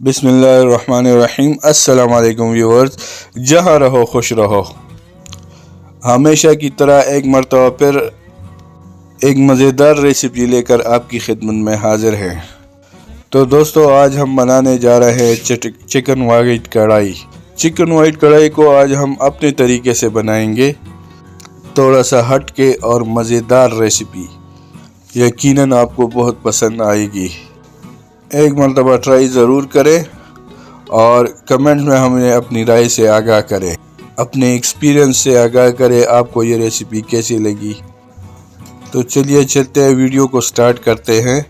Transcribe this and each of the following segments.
बिस्मिल्लाहिर्रहमानिर्रहीम। अस्सलाम वालेकुम व्यूअर्स, जहाँ रहो खुश रहो। हमेशा की तरह एक मरतबा फिर एक मज़ेदार रेसिपी लेकर आपकी खिदमत में हाजिर है। तो दोस्तों, आज हम बनाने जा रहे हैं चिकन वाइट कढ़ाई। चिकन वाइट कढ़ाई को आज हम अपने तरीके से बनाएंगे, थोड़ा सा हट के और मज़ेदार रेसिपी। यकीनन आपको बहुत पसंद आएगी। एक मरतबा ट्राई ज़रूर करें और कमेंट में हमें अपनी राय से आगाह करें, अपने एक्सपीरियंस से आगाह करें आपको ये रेसिपी कैसी लगी। तो चलिए चलते हैं, वीडियो को स्टार्ट करते हैं।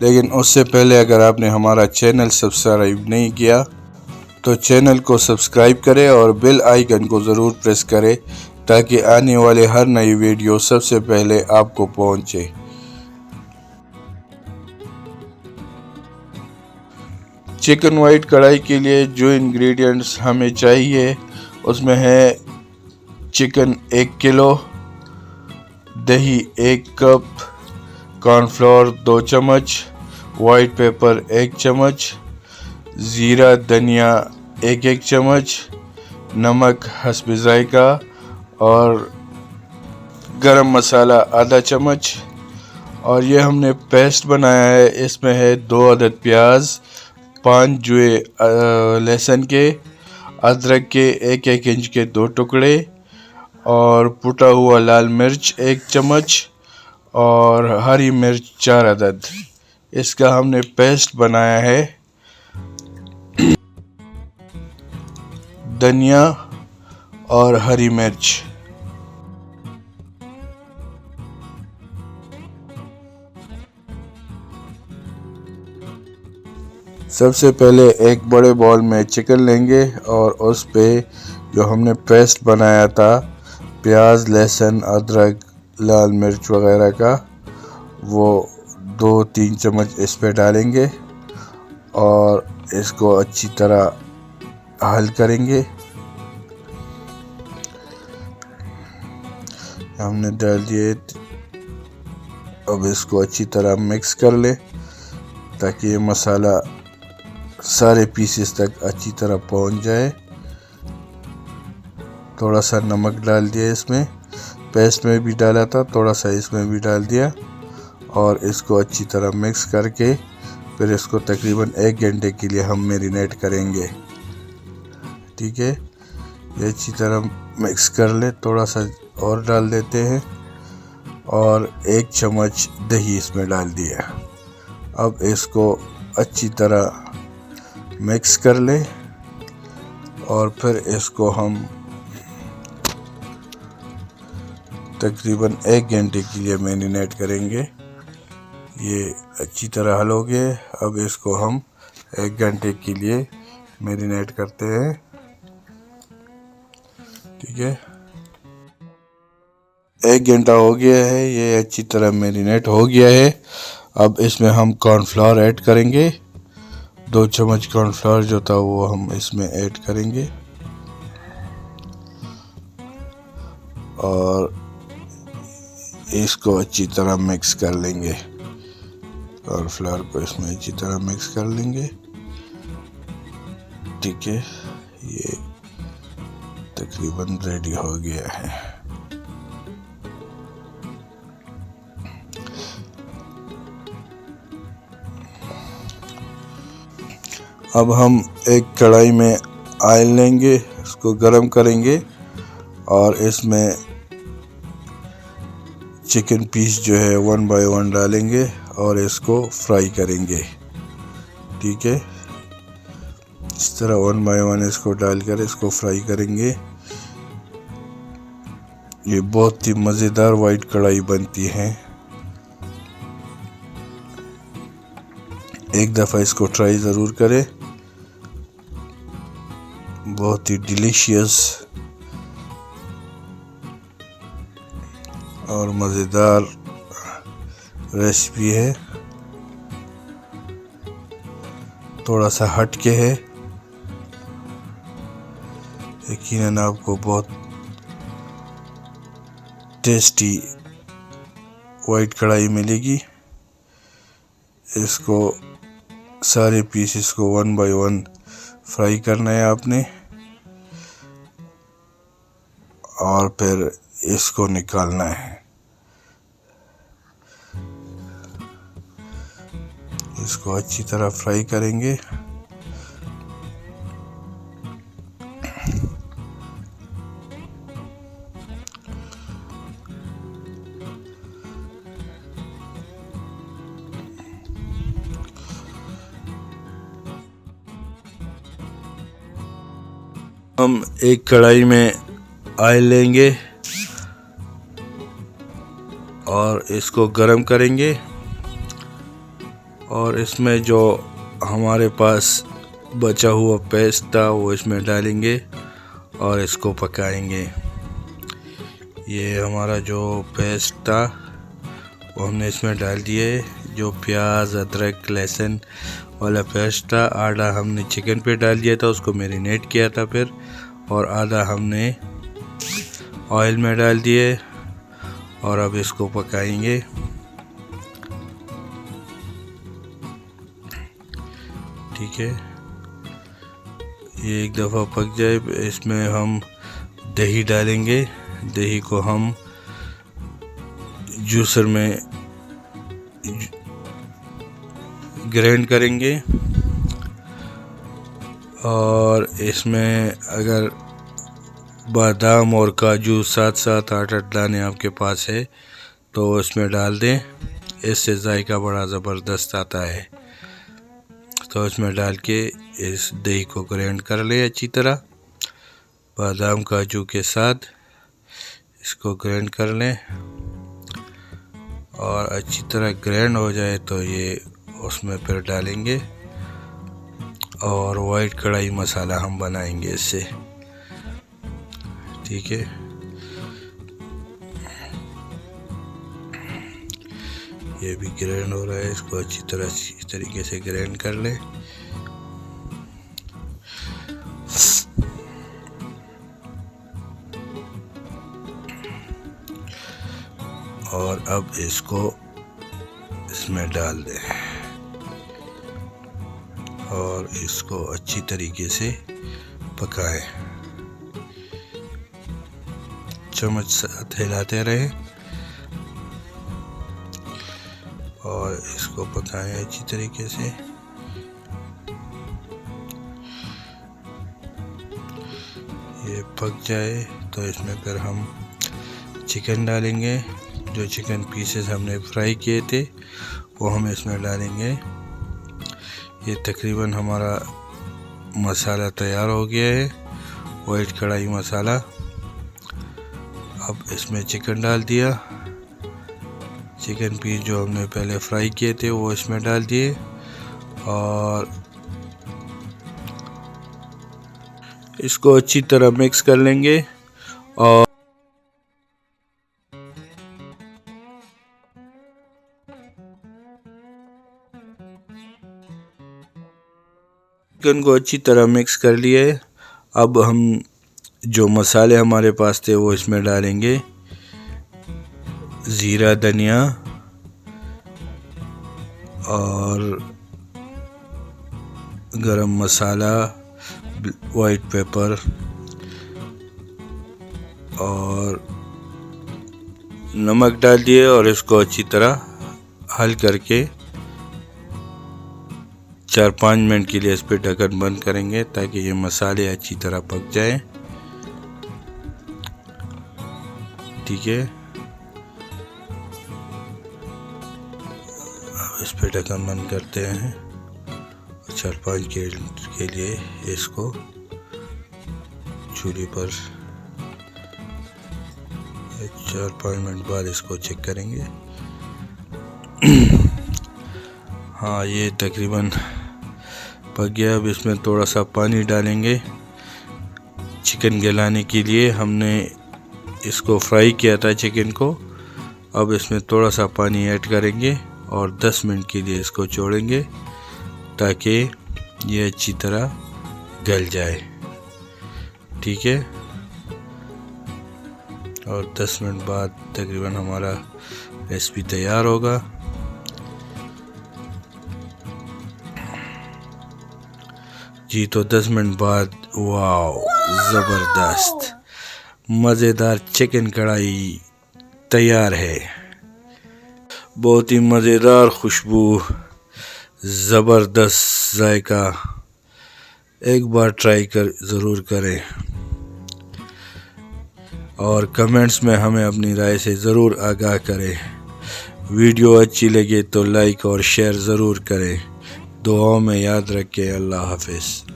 लेकिन उससे पहले अगर आपने हमारा चैनल सब्सक्राइब नहीं किया तो चैनल को सब्सक्राइब करें और बेल आइकन को ज़रूर प्रेस करें ताकि आने वाले हर नई वीडियो सबसे पहले आपको पहुंचे। चिकन वाइट कढ़ाई के लिए जो इंग्रेडिएंट्स हमें चाहिए उसमें है चिकन 1 किलो, दही 1 कप, कॉर्नफ्लोर 2 चम्मच, वाइट पेपर 1 चम्मच, ज़ीरा धनिया 1 चम्मच, नमक हस्ब ज़ायका और गरम मसाला आधा चम्मच। और ये हमने पेस्ट बनाया है। इसमें है 2 अदद प्याज, 5 जुए लहसुन के, अदरक के 1-1 इंच के 2 टुकड़े और कुटा हुआ लाल मिर्च 1 चम्मच और हरी मिर्च 4 अदद। इसका हमने पेस्ट बनाया है। धनिया और हरी मिर्च। सबसे पहले एक बड़े बॉल में चिकन लेंगे और उस पे जो हमने पेस्ट बनाया था प्याज, लहसुन, अदरक, लाल मिर्च वगैरह का, वो 2-3 चम्मच इस पे डालेंगे और इसको अच्छी तरह हल करेंगे। हमने डाल दिए। अब इसको अच्छी तरह मिक्स कर ले ताकि ये मसाला सारे पीसेस तक अच्छी तरह पहुंच जाए। थोड़ा सा नमक डाल दिया, इसमें पेस्ट में भी डाला था, थोड़ा सा इसमें भी डाल दिया और इसको अच्छी तरह मिक्स करके फिर इसको तकरीबन 1 घंटे के लिए हम मैरिनेट करेंगे। ठीक है, ये अच्छी तरह मिक्स कर ले। थोड़ा सा और डाल देते हैं और 1 चम्मच दही इसमें डाल दिया। अब इसको अच्छी तरह मिक्स कर ले और फिर इसको हम तकरीबन 1 घंटे के लिए मैरिनेट करेंगे। ये अच्छी तरह हल हो गए। अब इसको हम 1 घंटे के लिए मैरिनेट करते हैं। ठीक है, 1 घंटा हो गया है, ये अच्छी तरह मैरिनेट हो गया है। अब इसमें हम कॉर्नफ्लोर ऐड करेंगे। 2 चम्मच कॉर्नफ्लोर जो था वो हम इसमें ऐड करेंगे और इसको अच्छी तरह मिक्स कर लेंगे। कॉर्नफ्लोर को इसमें अच्छी तरह मिक्स कर लेंगे। ठीक है, ये तकरीबन रेडी हो गया है। अब हम एक कढ़ाई में ऑयल लेंगे, इसको गरम करेंगे और इसमें चिकन पीस जो है 1 बाय 1 डालेंगे और इसको फ्राई करेंगे। ठीक है, इस तरह 1 बाय 1 इसको डालकर इसको फ्राई करेंगे। ये बहुत ही मज़ेदार वाइट कढ़ाई बनती है। एक दफ़ा इसको ट्राई ज़रूर करें, बहुत ही डिलीशियस और मज़ेदार रेसिपी है। थोड़ा सा हट के है, यकीनन आपको बहुत टेस्टी वाइट कढ़ाई मिलेगी। इसको सारे पीसेस को 1 बाय 1 फ्राई करना है आपने, और फिर इसको निकालना है। इसको अच्छी तरह फ्राई करेंगे। हम एक कढ़ाई में ऑयल लेंगे और इसको गरम करेंगे, और इसमें जो हमारे पास बचा हुआ पेस्ट था वो इसमें डालेंगे और इसको पकाएंगे। ये हमारा जो पेस्ट था वो हमने इसमें डाल दिए। जो प्याज, अदरक, लहसुन वाला पेस्ट था, आधा हमने चिकन पे डाल दिया था, उसको मैरिनेट किया था फिर, और आधा हमने ऑयल में डाल दिए, और अब इसको पकाएंगे। ठीक है, ये एक दफ़ा पक जाए, इसमें हम दही डालेंगे। दही को हम जूसर में ग्राइंड करेंगे, और इसमें अगर बादाम और काजू 7-7, 8-8 दाने आपके पास है तो इसमें डाल दें, इससे जायका बड़ा ज़बरदस्त आता है। तो इसमें डाल के इस दही को ग्राइंड कर लें अच्छी तरह, बादाम काजू के साथ इसको ग्राइंड कर लें, और अच्छी तरह ग्राइंड हो जाए तो ये उसमें फिर डालेंगे, और वाइट कढ़ाई मसाला हम बनाएंगे इससे। ठीक है, ये भी ग्राइंड हो रहा है, इसको अच्छी तरीके से ग्राइंड कर लें। और अब इसको इसमें डाल दें और इसको अच्छी तरीके से पकाएं, चम्मच साथ हिलाते रहें और इसको पकाएं अच्छी तरीके से। ये पक जाए तो इसमें फिर हम चिकन डालेंगे। जो चिकन पीसेस हमने फ्राई किए थे वो हम इसमें डालेंगे। ये तकरीबन हमारा मसाला तैयार हो गया है, वाइट कढ़ाई मसाला। अब इसमें चिकन डाल दिया, चिकन पीस जो हमने पहले फ्राई किए थे वो इसमें डाल दिए, और इसको अच्छी तरह मिक्स कर लेंगे। और चिकन को अच्छी तरह मिक्स कर लिए। अब हम जो मसाले हमारे पास थे वो इसमें डालेंगे। ज़ीरा, धनिया और गरम मसाला, वाइट पेपर और नमक डाल दिए, और इसको अच्छी तरह हल करके 4-5 मिनट के लिए इस पर ढक्कन बंद करेंगे ताकि ये मसाले अच्छी तरह पक जाएं। ठीक है, अब इस पर ढक्कन बंद करते हैं और 4-5 के लिए इसको चूल्हे पर 4-5 मिनट बाद इसको चेक करेंगे। हाँ, ये तकरीबन पक गया। अब इसमें थोड़ा सा पानी डालेंगे चिकन गलाने के लिए। हमने इसको फ्राई किया था चिकन को। अब इसमें थोड़ा सा पानी ऐड करेंगे और 10 मिनट के लिए इसको छोड़ेंगे ताकि ये अच्छी तरह गल जाए। ठीक है, और 10 मिनट बाद तकरीबन हमारा रेसिपी तैयार होगा। जी तो 10 मिनट बाद वाओ ज़बरदस्त मज़ेदार चिकन कढ़ाई तैयार है। बहुत ही मज़ेदार खुशबू, ज़बरदस्त जायका। एक बार ट्राई कर ज़रूर करें और कमेंट्स में हमें अपनी राय से ज़रूर आगाह करें। वीडियो अच्छी लगे तो लाइक और शेयर ज़रूर करें। दुआओं में याद रखें। अल्लाह हाफ़िज़।